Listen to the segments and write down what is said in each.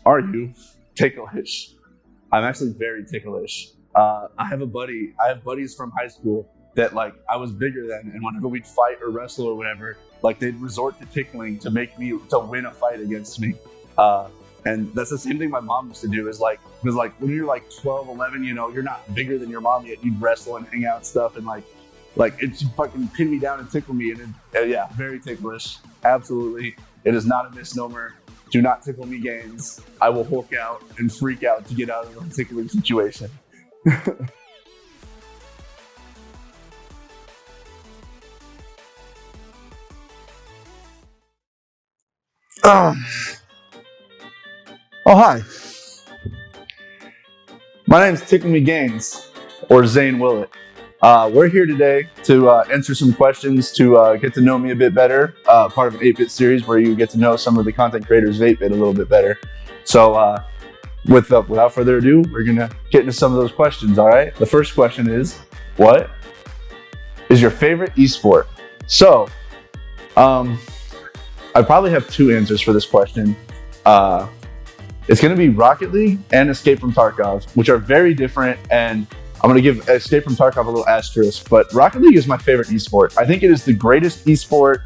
Are you ticklish? I'm actually very ticklish. I have buddies from high school that like I was bigger than, and whenever we'd fight or wrestle or whatever, like they'd resort to tickling to make me to win a fight against me. And that's the same thing my mom used to do. Is like, because like when you're like 12, 11, you know, you're not bigger than your mom yet. You'd wrestle and hang out and stuff, and like it's fucking pin me down and tickle me, and yeah, very ticklish. Absolutely, it is not a misnomer. Do not tickle me gains. I will Hulk out and freak out to get out of a tickling situation. Oh, hi. My name's TickleMeGains, or Zane Willett. We're here today to answer some questions to get to know me a bit better. Part of an 8-Bit series where you get to know some of the content creators of 8-Bit a little bit better. So without further ado, we're gonna get into some of those questions, all right? The first question is, what is your favorite esport? So, I probably have two answers for this question. It's gonna be Rocket League and Escape from Tarkov, which are very different, and I'm gonna give Escape from Tarkov a little asterisk, but Rocket League is my favorite esport. I think it is the greatest esport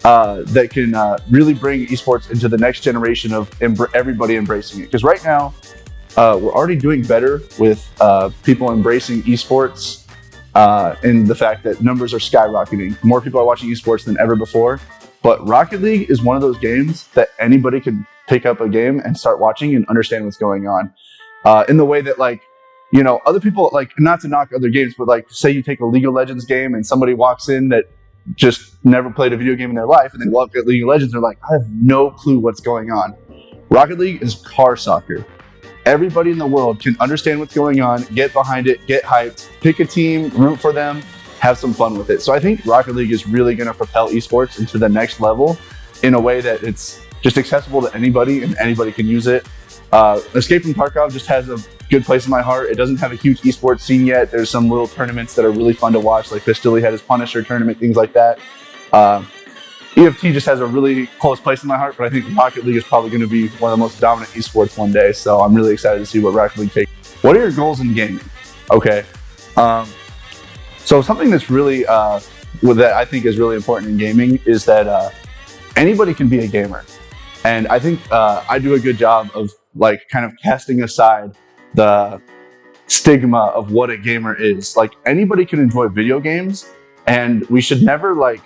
that can really bring esports into the next generation of everybody embracing it. Because right now, we're already doing better with people embracing esports and the fact that numbers are skyrocketing. More people are watching esports than ever before. But Rocket League is one of those games that anybody could pick up a game and start watching and understand what's going on. In the way that, like, you know, other people, like, not to knock other games, but like, say you take a League of Legends game and somebody walks in that just never played a video game in their life, and they walk at League of Legends, they're like, I have no clue what's going on. Rocket League is car soccer. Everybody in the world can understand what's going on, get behind it, get hyped, pick a team, root for them, have some fun with it. So I think Rocket League is really going to propel esports into the next level in a way that it's just accessible to anybody and anybody can use it. Escape from Tarkov just has a good place in my heart. It doesn't have a huge esports scene yet. There's some little tournaments that are really fun to watch, like Fistilly had his Punisher tournament, things like that. EFT just has a really close place in my heart, but I think Rocket League is probably going to be one of the most dominant esports one day. So I'm really excited to see what Rocket League takes. What are your goals in gaming? Okay. So something that's really, that I think is really important in gaming is that anybody can be a gamer. And I think I do a good job of like kind of casting aside the stigma of what a gamer is. Like, anybody can enjoy video games, and we should never like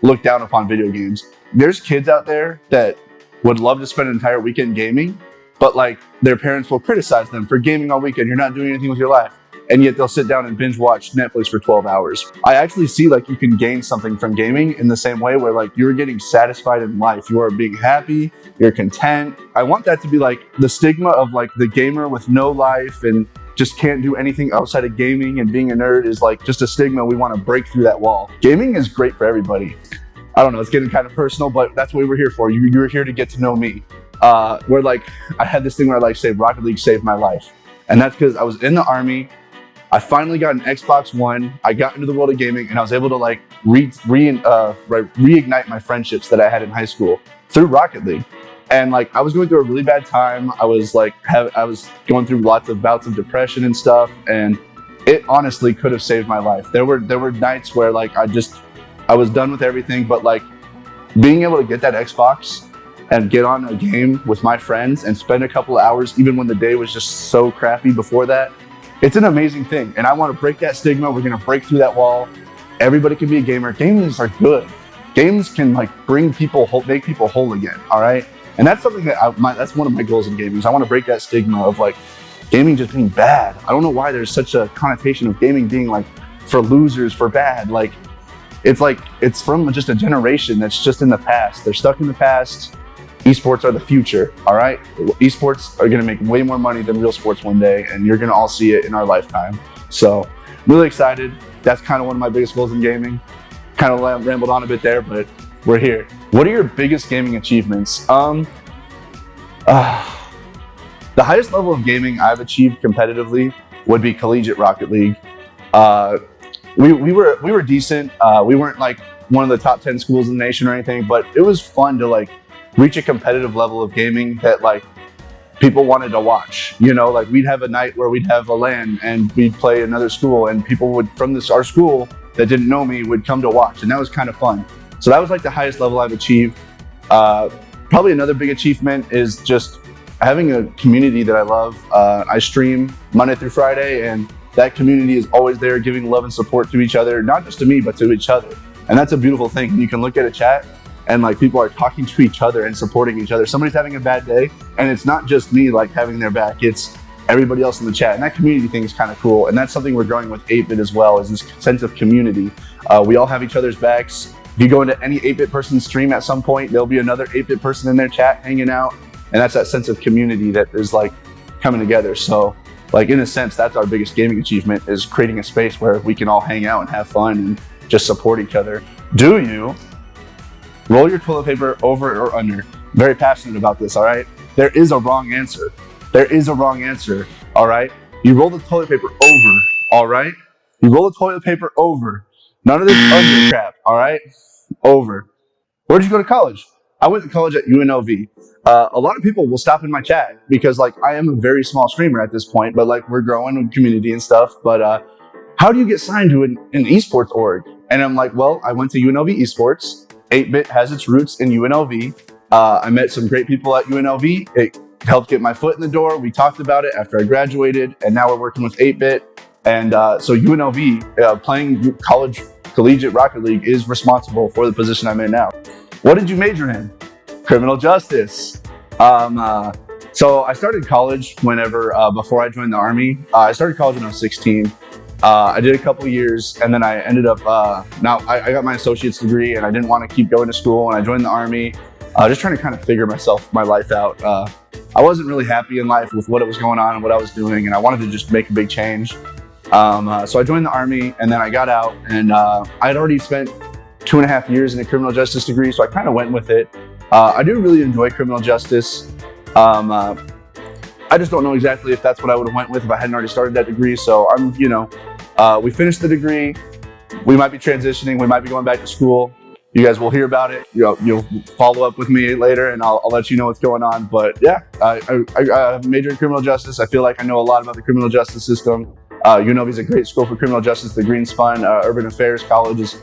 look down upon video games. There's kids out there that would love to spend an entire weekend gaming, but like their parents will criticize them for gaming all weekend. You're not doing anything with your life. And yet they'll sit down and binge watch Netflix for 12 hours. I actually see like you can gain something from gaming in the same way where like you're getting satisfied in life. You are being happy, you're content. I want that to be like the stigma of like the gamer with no life and just can't do anything outside of gaming and being a nerd is like just a stigma. We want to break through that wall. Gaming is great for everybody. I don't know, it's getting kind of personal, but that's what we're here for. You're here to get to know me. Where like, I had this thing where I like say Rocket League saved my life. And that's because I was in the Army. I finally got an Xbox One. I got into the world of gaming, and I was able to like reignite my friendships that I had in high school through Rocket League. And like, I was going through a really bad time. I was like, I was going through lots of bouts of depression and stuff, and it honestly could have saved my life. There were nights where like I was done with everything, but like being able to get that Xbox and get on a game with my friends and spend a couple of hours, even when the day was just so crappy before that. It's an amazing thing, and I want to break that stigma. We're going to break through that wall. Everybody can be a gamer. Games are good. Games can like bring people, make people whole again. All right, and that's something that that's one of my goals in gaming. I want to break that stigma of like gaming just being bad. I don't know why there's such a connotation of gaming being like for losers, for bad. Like it's from just a generation that's just in the past. They're stuck in the past. Esports are the future, all right? Esports are gonna make way more money than real sports one day, and you're gonna all see it in our lifetime. So, really excited. That's kind of one of my biggest goals in gaming. Kind of rambled on a bit there, but we're here. What are your biggest gaming achievements? The highest level of gaming I've achieved competitively would be collegiate Rocket League. We were decent. We weren't like one of the top 10 schools in the nation or anything, but it was fun to like reach a competitive level of gaming that like people wanted to watch. Like we'd have a night where we'd have a LAN and we'd play another school, and people would from our school that didn't know me would come to watch, and that was kind of fun. So that was like the highest level I've achieved. Probably another big achievement is just having a community that I love. I stream Monday through Friday, and that community is always there giving love and support to each other, not just to me, but to each other. And that's a beautiful thing. You can look at a chat and like people are talking to each other and supporting each other. Somebody's having a bad day, and it's not just me like having their back, it's everybody else in the chat. And that community thing is kind of cool. And that's something we're growing with 8-Bit as well, is this sense of community. We all have each other's backs. If you go into any 8-Bit person's stream at some point, there'll be another 8-Bit person in their chat hanging out. And that's that sense of community that is like coming together. So like in a sense, that's our biggest gaming achievement, is creating a space where we can all hang out and have fun and just support each other. Do you roll your toilet paper over or under? Very passionate about this, all right? There is a wrong answer. There is a wrong answer, all right? You roll the toilet paper over, all right? You roll the toilet paper over. None of this under crap, all right? Over. Where'd you go to college? I went to college at UNLV. A lot of people will stop in my chat because like I am a very small streamer at this point, but like we're growing with community and stuff. But how do you get signed to an esports org? And I'm like, well, I went to UNLV esports. 8-Bit has its roots in UNLV. I met some great people at UNLV. It helped get my foot in the door. We talked about it after I graduated, and now we're working with 8-Bit. And so UNLV, playing collegiate Rocket League, is responsible for the position I'm in now. What did you major in? Criminal justice. So I started college before I joined the Army. I started college when I was 16. I did a couple years, and then I ended up, I got my associate's degree, and I didn't want to keep going to school, and I joined the Army, just trying to kind of figure my life out. I wasn't really happy in life with what was going on and what I was doing, and I wanted to just make a big change. So I joined the Army, and then I got out, and I had already spent 2.5 years in a criminal justice degree, so I kind of went with it. I do really enjoy criminal justice. I just don't know exactly if that's what I would have went with if I hadn't already started that degree. So we finished the degree. We might be transitioning. We might be going back to school. You guys will hear about it. You'll follow up with me later, and I'll let you know what's going on. But yeah, I majored in criminal justice. I feel like I know a lot about the criminal justice system. UNLV is a great school for criminal justice. The Green Spun Urban Affairs College is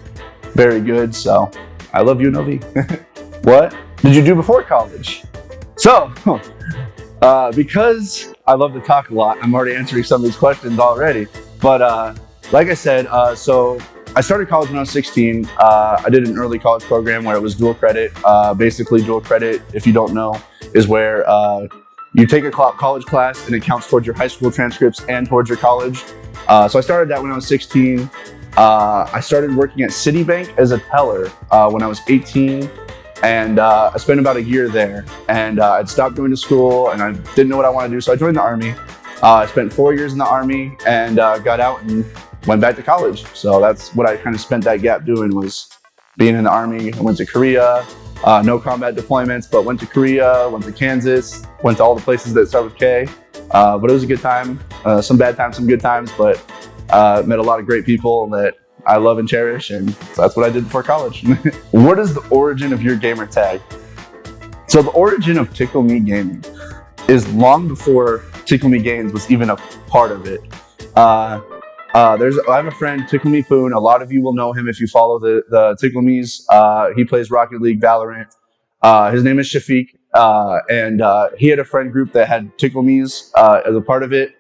very good. So I love UNLV. What did you do before college? So, because I love to talk a lot, I'm already answering some of these questions already. But like I said, so I started college when I was 16. I did an early college program where it was dual credit. Basically, dual credit, if you don't know, is where you take a college class and it counts towards your high school transcripts and towards your college. So I started that when I was 16. I started working at Citibank as a teller when I was 18. And I spent about a year there, and I'd stopped going to school, and I didn't know what I wanted to do, so I joined the Army. I spent 4 years in the Army, and got out and went back to college. So that's what I kind of spent that gap doing, was being in the Army. I went to Korea, no combat deployments, but went to Korea, went to Kansas, went to all the places that start with K. But it was a good time, some bad times, some good times, but met a lot of great people that I love and cherish, and so that's what I did before college. What is the origin of your gamer tag? So the origin of TickleMe Gaming is long before TickleMeGains was even a part of it. I have a friend, TickleMe Poon. A lot of you will know him if you follow the TickleMe's. He plays Rocket League, Valorant. His name is Shafiq, and he had a friend group that had TickleMe's as a part of it.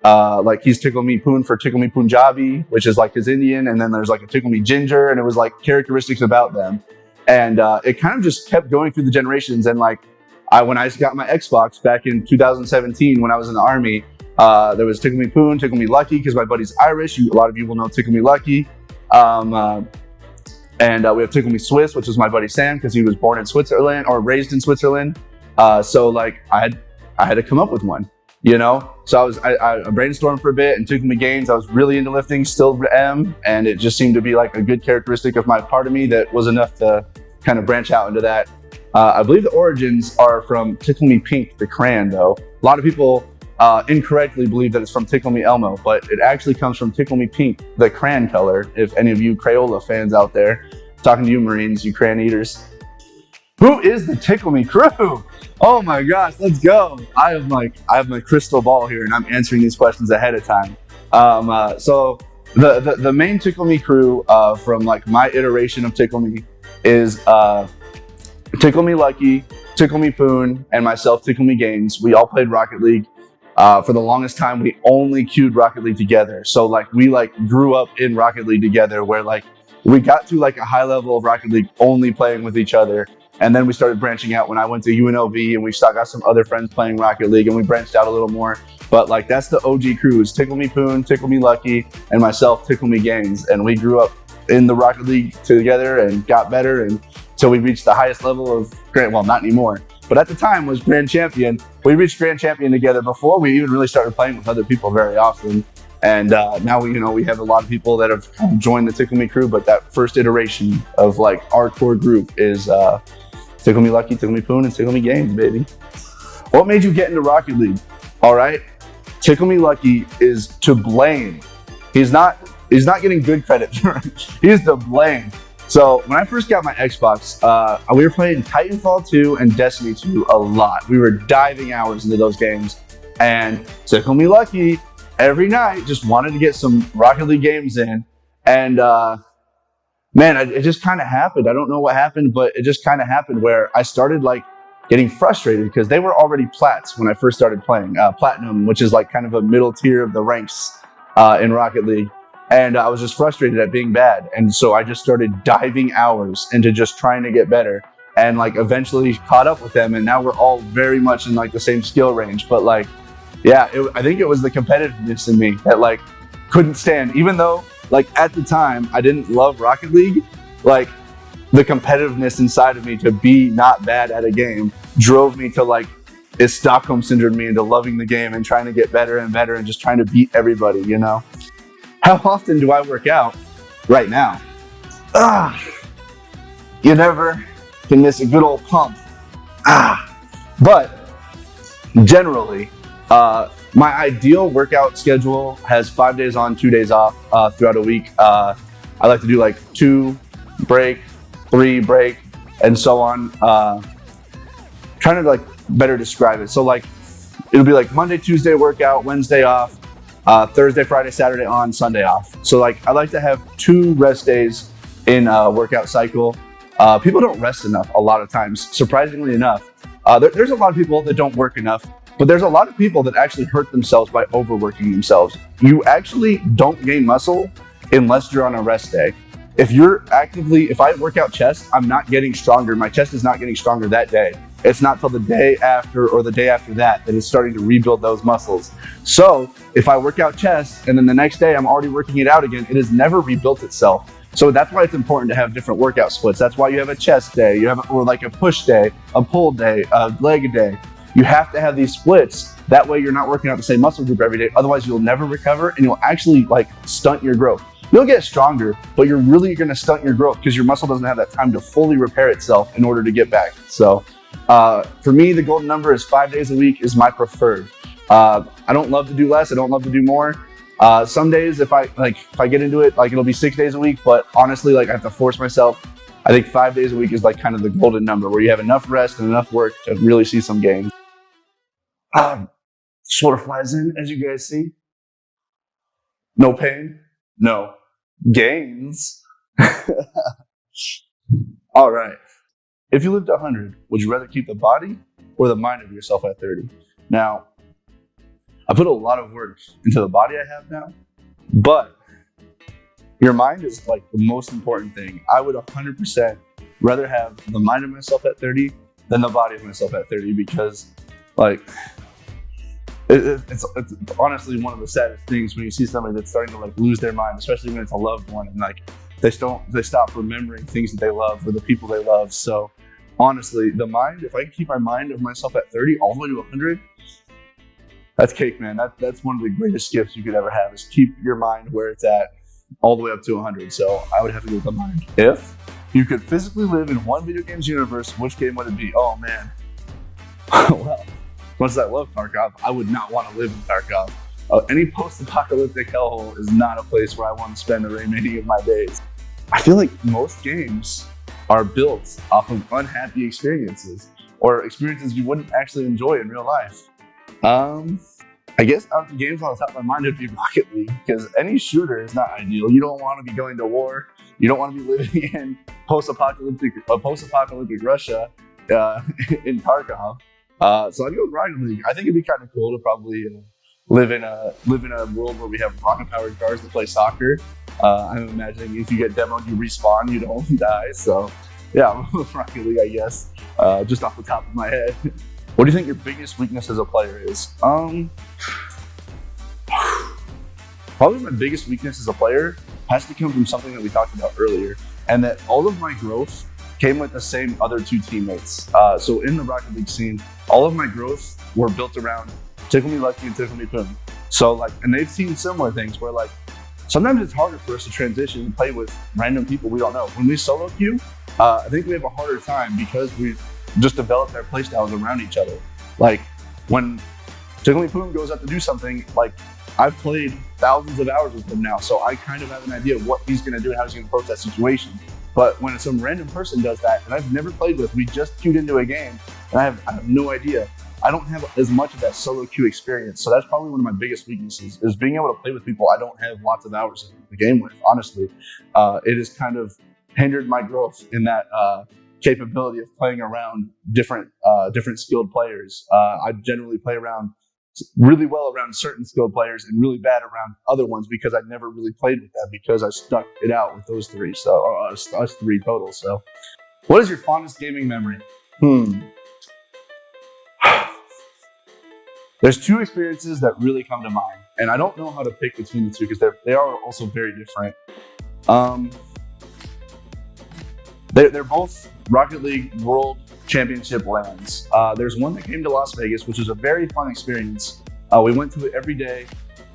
Like he's TickleMe Poon for TickleMe Punjabi, which is like his Indian, and then there's like a TickleMe Ginger, and it was like characteristics about them. And it kind of just kept going through the generations. And like when I got my Xbox back in 2017 when I was in the Army, there was TickleMe Poon, TickleMe Lucky, because my buddy's Irish. A lot of you will know TickleMe Lucky. And we have TickleMe Swiss, which is my buddy Sam, because he was born in Switzerland or raised in Switzerland. So like I had to come up with one. So I brainstormed for a bit, and TickleMeGains, I was really into lifting, still am, and it just seemed to be like a good characteristic of my part of me that was enough to kind of branch out into that. I believe the origins are from TickleMe Pink, the crayon though. A lot of people incorrectly believe that it's from TickleMeElmo, but it actually comes from TickleMe Pink, the crayon color, if any of you Crayola fans out there, talking to you Marines, you crayon eaters. Who is the TickleMe Crew? Oh my gosh, let's go. I have my crystal ball here, and I'm answering these questions ahead of time. So the main TickleMe Crew from like my iteration of TickleMe is TickleMe Lucky, TickleMe Poon, and myself, TickleMeGains. We all played Rocket League. For the longest time, we only queued Rocket League together. So like we like grew up in Rocket League together, where like we got to like a high level of Rocket League only playing with each other. And then we started branching out when I went to UNLV, and we still got some other friends playing Rocket League, and we branched out a little more. But like that's the OG crew, is TickleMe Poon, TickleMe Lucky, and myself, TickleMeGains. And we grew up in the Rocket League together and got better until we reached the highest level of well, not anymore, but at the time was Grand Champion. We reached Grand Champion together before we even really started playing with other people very often. And now we have a lot of people that have joined the TickleMe Crew, but that first iteration of like our core group is TickleMe Lucky, TickleMe Poon, and TickleMeGains, baby. What made you get into Rocket League? All right, TickleMe Lucky is to blame. He's not getting good credit for it. He's to blame. So when I first got my Xbox, we were playing Titanfall 2 and Destiny 2 a lot. We were diving hours into those games, and TickleMe Lucky every night just wanted to get some Rocket League games in, and man, it just kind of happened. I don't know what happened, but it just kind of happened where I started like getting frustrated because they were already plats when I first started playing platinum, which is like kind of a middle tier of the ranks in Rocket League. And I was just frustrated at being bad. And so I just started diving hours into just trying to get better, and like eventually caught up with them. And now we're all very much in like the same skill range. But like, yeah, I think it was the competitiveness in me that like couldn't stand, even though like at the time I didn't love Rocket League, like the competitiveness inside of me to be not bad at a game drove me to like, it Stockholm syndrome me into loving the game and trying to get better and better and just trying to beat everybody, you know? How often do I work out right now? You never can miss a good old pump. But generally, my ideal workout schedule has 5 days on, 2 days off throughout a week. I like to do like 2 break, 3 break, and so on. Trying to like better describe it. So like it'll be like Monday, Tuesday workout, Wednesday off, Thursday, Friday, Saturday on, Sunday off. So like I like to have 2 rest days in a workout cycle. People don't rest enough a lot of times, surprisingly enough. There's a lot of people that don't work enough, but there's a lot of people that actually hurt themselves by overworking themselves. You actually don't gain muscle unless you're on a rest day. If I work out chest, I'm not getting stronger. My chest is not getting stronger that day. It's not till the day after or the day after that it's starting to rebuild those muscles. So if I work out chest and then the next day I'm already working it out again, it has never rebuilt itself. So that's why it's important to have different workout splits. That's why you have a chest day, or like a push day, a pull day, a leg day. You have to have these splits. That way you're not working out the same muscle group every day. Otherwise you'll never recover, and you'll actually like stunt your growth. You'll get stronger, but you're really going to stunt your growth because your muscle doesn't have that time to fully repair itself in order to get back. So for me, the golden number is 5 days a week is my preferred. I don't love to do less. I don't love to do more. Some days if I get into it, like it'll be 6 days a week, but honestly, like I have to force myself. I think 5 days a week is like kind of the golden number where you have enough rest and enough work to really see some gains. Shoulder flies in, as you guys see. No pain, no gains. All right. If you lived 100, would you rather keep the body or the mind of yourself at 30? Now, I put a lot of work into the body I have now, but your mind is like the most important thing. I would 100% rather have the mind of myself at 30 than the body of myself at 30, because like it's honestly one of the saddest things when you see somebody that's starting to like lose their mind, especially when it's a loved one, and like they stop remembering things that they love or the people they love. So honestly, the mind, if I can keep my mind of myself at 30 all the way to 100, that's cake, man. That's one of the greatest gifts you could ever have, is keep your mind where it's at all the way up to 100. So I would have to go with the mind. If you could physically live in one video games universe, which game would it be? Oh man. Well, much as I love Tarkov, I would not want to live in Tarkov. Any post-apocalyptic hellhole is not a place where I want to spend the remaining of my days. I feel like most games are built off of unhappy experiences or experiences you wouldn't actually enjoy in real life. Um, I guess out of the games on the top of my mind would be Rocket League, because any shooter is not ideal. You don't want to be going to war. You don't want to be living in post-apocalyptic Russia in Tarkov. So I'd go with Rocket League. I think it'd be kind of cool to probably live in a world where we have rocket-powered cars to play soccer. I'm imagining if you get demoed, you respawn, you don't die. So yeah, I'm with Rocket League, I guess. Just off the top of my head. What do you think your biggest weakness as a player is? Probably my biggest weakness as a player has to come from something that we talked about earlier, and that all of my growth came with the same other two teammates. So in the Rocket League scene, all of my growth were built around TickleMeLucky and TickleMe Crew. So like, and they've seen similar things where like, sometimes it's harder for us to transition and play with random people we don't know. When we solo queue, I think we have a harder time because we've just developed our playstyles around each other. Like when TickleMe Crew goes out to do something, like I've played thousands of hours with him now, so I kind of have an idea of what he's going to do and how he's going to approach that situation. But when some random person does that, and I've never played with, we just queued into a game, and I have no idea. I don't have as much of that solo queue experience, so that's probably one of my biggest weaknesses, is being able to play with people I don't have lots of hours in the game with. Honestly, it has kind of hindered my growth in that capability of playing around different skilled players. I generally play around really well around certain skilled players and really bad around other ones because I never really played with them because I stuck it out with those three. So us three total. So what is your fondest gaming memory? There's two experiences that really come to mind, and I don't know how to pick between the two because they are also very different. They're both Rocket League World Championship lands. There's one that came to Las Vegas, which was a very fun experience. We went to it every day,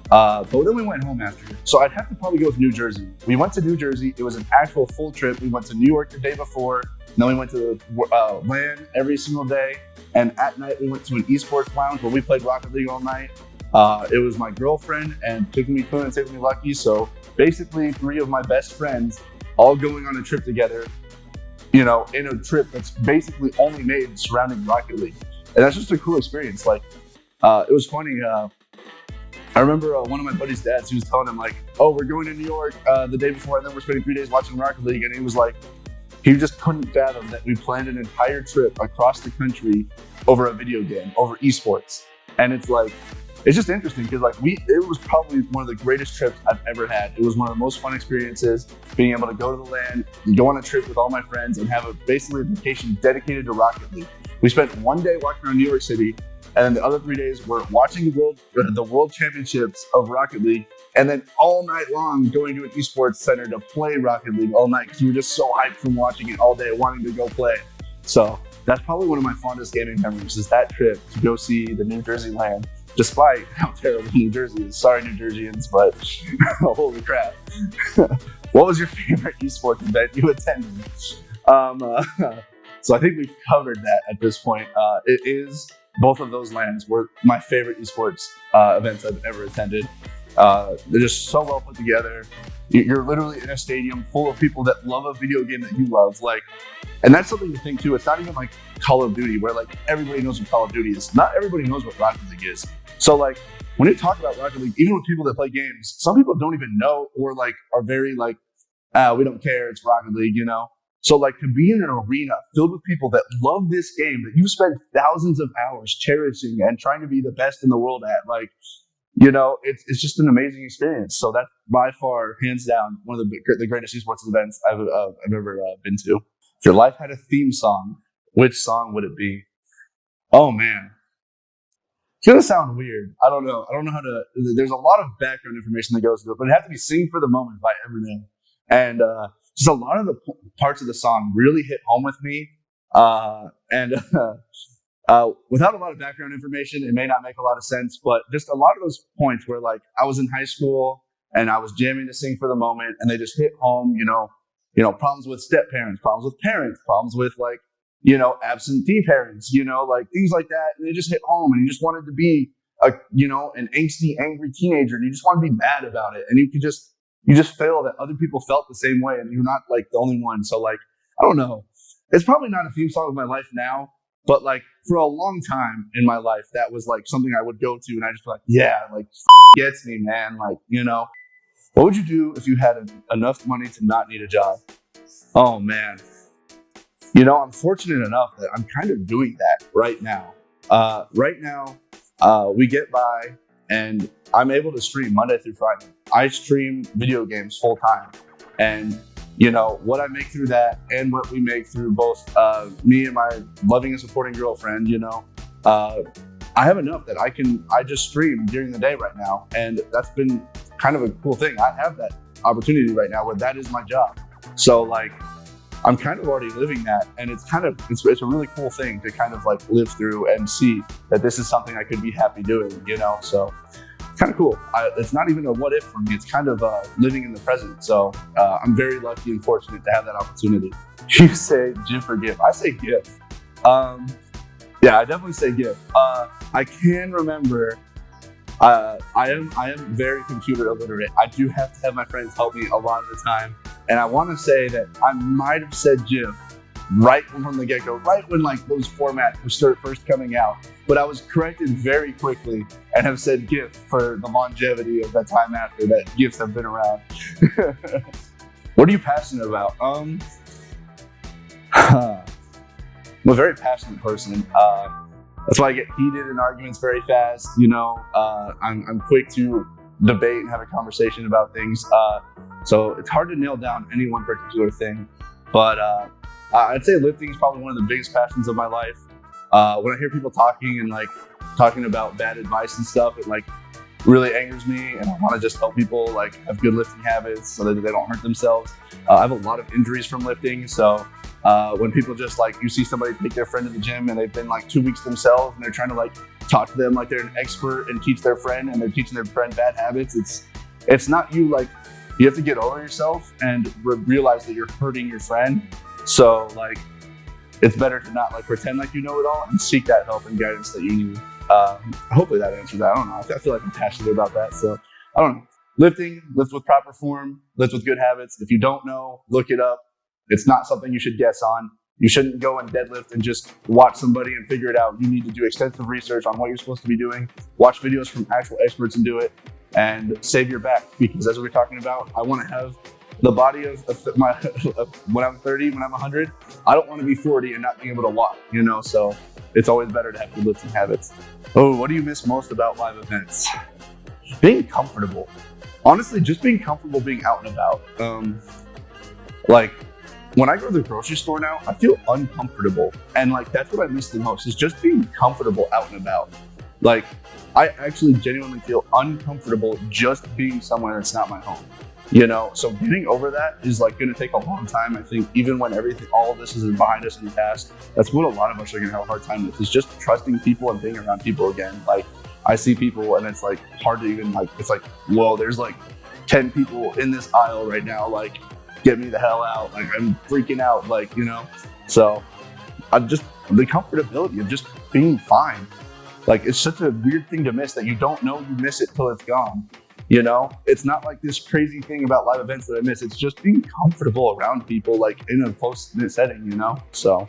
but then we went home after. So I'd have to probably go with New Jersey. We went to New Jersey. It was an actual full trip. We went to New York the day before. Then we went to the LAN every single day. And at night, we went to an esports lounge where we played Rocket League all night. It was my girlfriend and TickleMe Crew and TickleMeLucky. So basically, three of my best friends all going on a trip together, you know, in a trip that's basically only made surrounding Rocket League. And that's just a cool experience. Like, it was funny. I remember one of my buddy's dads, he was telling him like, oh, we're going to New York the day before, and then we're spending 3 days watching Rocket League. And he was like, he just couldn't fathom that we planned an entire trip across the country over a video game, over esports. And it's like, it's just interesting because like it was probably one of the greatest trips I've ever had. It was one of the most fun experiences, being able to go to the LAN, go on a trip with all my friends and have basically a vacation dedicated to Rocket League. We spent one day walking around New York City, and then the other 3 days were watching the World Championships of Rocket League, and then all night long going to an esports center to play Rocket League all night because we were just so hyped from watching it all day, wanting to go play. So that's probably one of my fondest gaming memories, is that trip to go see the New Jersey LAN, despite how terrible New Jersey is. Sorry, New Jerseyans, but holy crap. What was your favorite esports event you attended? So I think we've covered that at this point. It is, both of those LANs were my favorite esports events I've ever attended. They're just so well put together. You're literally in a stadium full of people that love a video game that you love. Like, and that's something to think too. It's not even like Call of Duty, where like everybody knows what Call of Duty is. Not everybody knows what Rocket League is. So like when you talk about Rocket League, even with people that play games, some people don't even know, or like are very like, we don't care, it's Rocket League, you know? So like to be in an arena filled with people that love this game that you spend thousands of hours cherishing and trying to be the best in the world at, like, you know, it's just an amazing experience. So that's by far, hands down, one of the greatest esports events I've ever been to. If your life had a theme song, which song would it be? Oh man, it's gonna sound weird. I don't know how to. There's a lot of background information that goes into it, but it had to be "Sing for the Moment" by Eminem, and just a lot of the parts of the song really hit home with me. And without a lot of background information, it may not make a lot of sense, but just a lot of those points where like I was in high school and I was jamming to "Sing for the Moment," and they just hit home. You know, problems with step parents, problems with parents, problems with like, you know, absentee parents, you know, like things like that. And they just hit home, and you just wanted to be an angsty, angry teenager, and you just want to be mad about it. And you just feel that other people felt the same way, and you're not like the only one. So like, I don't know. It's probably not a theme song of my life now, but like for a long time in my life, that was like something I would go to, and I just be like, yeah, like gets me, man. Like, you know, what would you do if you had enough money to not need a job? Oh man, you know, I'm fortunate enough that I'm kind of doing that right now. Right now, we get by, and I'm able to stream Monday through Friday. I stream video games full time, and you know what I make through that, and what we make through both me and my loving and supporting girlfriend. You know, I have enough that I just stream during the day right now, and that's been kind of a cool thing. I have that opportunity right now where that is my job. So like, I'm kind of already living that, and it's a really cool thing to kind of like live through and see that this is something I could be happy doing, you know? So it's kind of cool. It's not even a what if for me. It's kind of living in the present. So I'm very lucky and fortunate to have that opportunity. You say GIF or GIF? I say GIF. Yeah, I definitely say GIF. I can remember. I am very computer illiterate. I do have to have my friends help me a lot of the time. And I want to say that I might have said GIF right from the get-go, right when like those formats were first coming out. But I was corrected very quickly and have said GIF for the longevity of that time after that GIFs have been around. What are you passionate about? I'm a very passionate person. That's why I get heated in arguments very fast. You know, I'm quick to debate and have a conversation about things. So it's hard to nail down any one particular thing. But I'd say lifting is probably one of the biggest passions of my life. When I hear people talking and like talking about bad advice and stuff, it like really angers me, and I want to just help people like have good lifting habits so that they don't hurt themselves. I have a lot of injuries from lifting, so when people just like, you see somebody take their friend to the gym and they've been like 2 weeks themselves and they're trying to like talk to them like they're an expert and teach their friend, and they're teaching their friend bad habits. It's not you. Like, you have to get over yourself and realize that you're hurting your friend. So like, it's better to not like pretend like you know it all and seek that help and guidance that you need. Hopefully that answers that. I don't know. I feel like I'm passionate about that. So I don't know. Lift with proper form, lift with good habits. If you don't know, look it up. It's not something you should guess on. You shouldn't go and deadlift and just watch somebody and figure it out. You need to do extensive research on what you're supposed to be doing. Watch videos from actual experts and do it, and save your back, because as we were talking about, I want to have the body of my when I'm 30, when I'm 100. I don't want to be 40 and not being able to walk, you know? So it's always better to have good lifting habits. Oh, what do you miss most about live events? Being comfortable. Honestly, just being comfortable being out and about. Like, when I go to the grocery store now, I feel uncomfortable. And like, that's what I miss the most, is just being comfortable out and about. Like, I actually genuinely feel uncomfortable just being somewhere that's not my home, you know? So getting over that is like gonna take a long time. I think even when all of this is behind us in the past, that's what a lot of us are gonna have a hard time with, is just trusting people and being around people again. Like, I see people and it's like hard to even like, it's like, whoa, there's like 10 people in this aisle right now. Like, get me the hell out. Like, I'm freaking out, like, you know? So I'm just, the comfortability of just being fine. Like, it's such a weird thing to miss that you don't know you miss it till it's gone. You know, it's not like this crazy thing about live events that I miss. It's just being comfortable around people, like in a close-knit setting, you know? So